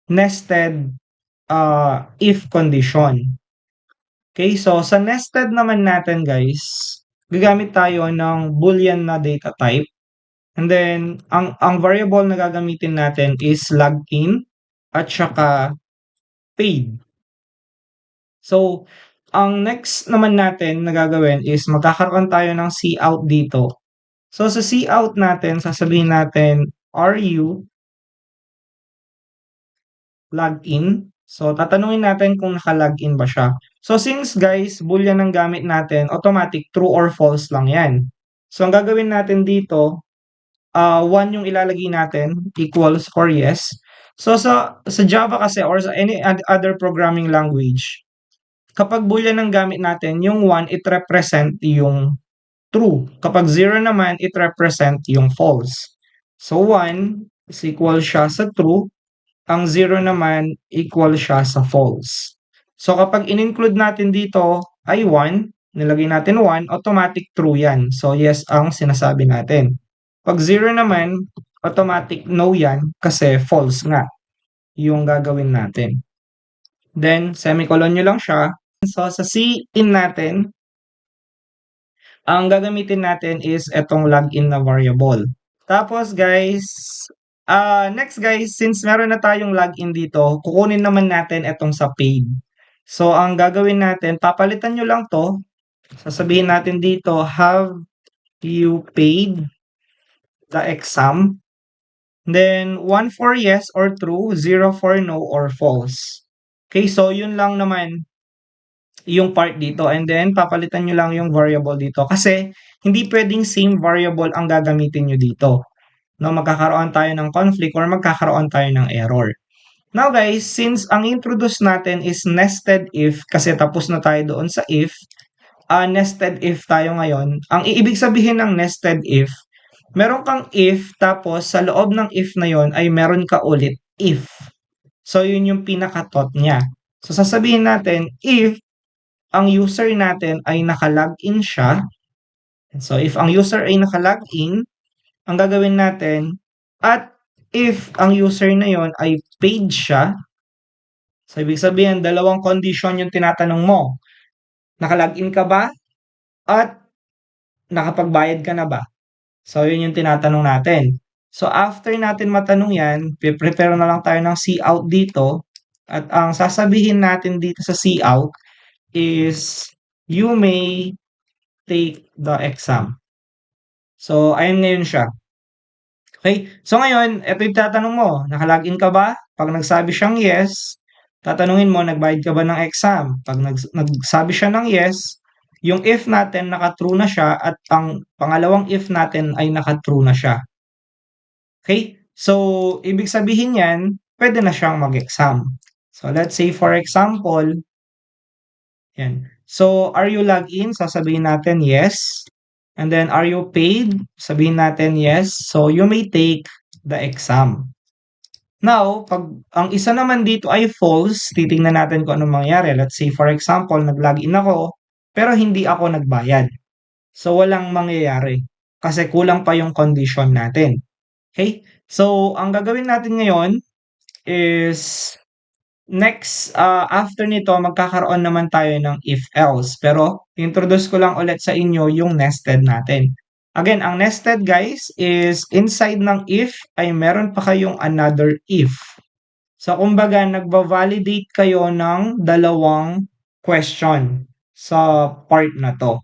nested if condition. Okay, so sa nested naman natin guys, gagamit tayo ng boolean na data type. And then, ang variable na gagamitin natin is login at saka paid. So, ang next naman natin na gagawin is magkakaroon tayo ng cout dito. So, sa cout natin, sasabihin natin, are you login? So, tatanungin natin kung naka-login ba siya. So, since guys, boolean ang gamit natin, automatic true or false lang yan. So, ang gagawin natin dito, 1 yung ilalagay natin, equals or yes. So, sa Java kasi or sa any other programming language, kapag boolean ang gamit natin, yung 1, it represent yung true. Kapag 0 naman, it represent yung false. So, 1 is equal siya sa true. Ang 0 naman, equal siya sa false. So, kapag in-include natin dito ay 1, nilagay natin 1, automatic true yan. So, yes ang sinasabi natin. Pag 0 naman, automatic no yan kasi false nga yung gagawin natin. Then, semicolon nyo lang siya. So, sa cin natin, ang gagamitin natin is etong login na variable. Tapos guys, next guys, since meron na tayong login dito, kukunin naman natin etong sa paid. So, ang gagawin natin, papalitan nyo lang to. Sasabihin natin dito, have you paid the exam? Then, 1 for yes or true, 0 for no or false. Okay, so yun lang naman yung part dito. And then, papalitan nyo lang yung variable dito. Kasi, hindi pwedeng same variable ang gagamitin nyo dito. No, magkakaroon tayo ng conflict or magkakaroon tayo ng error. Now guys, since ang introduce natin is nested if, kasi tapos na tayo doon sa if, nested if tayo ngayon. Ang iibig sabihin ng nested if, meron kang if, tapos sa loob ng if na yon ay meron ka ulit if. So, yun yung pinaka-thought niya. So, sasabihin natin, if ang user natin ay naka-login siya, so if ang user ay naka-login, ang gagawin natin, at if ang user na yon ay paid siya, so ibig sabihin, dalawang condition yung tinatanong mo. Naka-login ka ba? At nakapagbayad ka na ba? So, yun yung tinatanong natin. So, after natin matanong yan, prepare na lang tayo ng cout dito. At ang sasabihin natin dito sa cout is, you may take the exam. So, ayun ngayon siya. Okay? So, ngayon, ito yung tatanong mo. Naka-login ka ba? Pag nagsabi siyang yes, tatanungin mo, nagbayad ka ba ng exam? Pag nagsabi siya ng yes, yung if natin naka-true na siya at ang pangalawang if natin ay naka-true na siya. Okay? So, ibig sabihin yan, pwede na siyang mag-exam. So, let's say for example, yan. So, are you logged in? Sasabihin natin yes. And then, are you paid? Sabihin natin yes. So, you may take the exam. Now, pag ang isa naman dito ay false, titingnan natin kung anong mangyari. Let's say for example, nag-login ako, pero hindi ako nagbayad. So, walang mangyayari. Kasi kulang pa yung condition natin. Okay? So, ang gagawin natin ngayon is next, after nito, magkakaroon naman tayo ng if-else. Pero, introduce ko lang ulit sa inyo yung nested natin. Again, ang nested guys is inside ng if ay meron pa kayong another if. So, kumbaga, nagba-validate kayo ng dalawang question sa part na to.